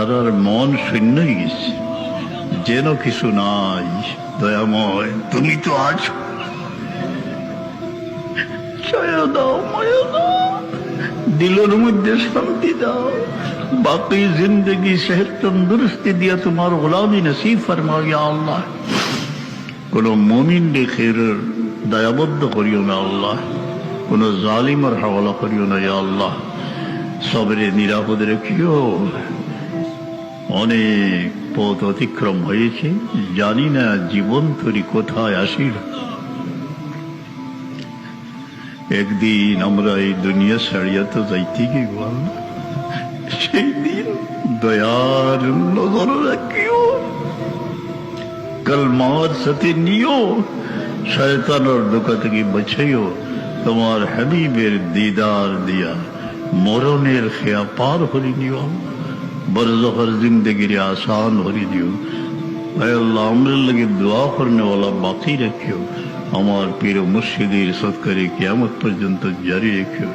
তারার মন শূন্য হয়ে গেছে, যেন কিছু নাই। দয়াময়, তুমি তো আছো, ছায়া দাও, মায়া দাও, দিলের মধ্যে শান্তি দাও, বাকি জিন্দগি সেহত তন্দুরস্তি দিয়া তোমার গোলামি নসিব ফরমাও ইয়া আল্লাহ। কোন মুমিন খের দয়াবদ্ধ করিও না আল্লাহ, কোন জালিমের হাওয়ালা করিও না ইয়া আল্লাহ। সবরে নিরাপদে রেখিও। অনেক পথ অতিক্রম হয়েছে, জানি না জীবন তরি কোথায় আসিল। একদিন আমরা এই দুনিয়া ছাড়িয়া তো যাইতে গিয়ে বল, সেই দিন দয়ার নজর রাখিও, কলমার সাথে নিও, শয়তানের ধোঁকা থেকে বাঁচাইও। তোমার হাবিবের দিদার দিয়া মরণের খেয়া পার হরি নিও, बरज़खर जिंदगी आसान हो रही दियो। अल्लाह अमर लगे दुआ करने वाला बाकी रखियो, हमार पीर मुर्शिदीर सत्करे क़यामत पर्यंत जारी रखियो।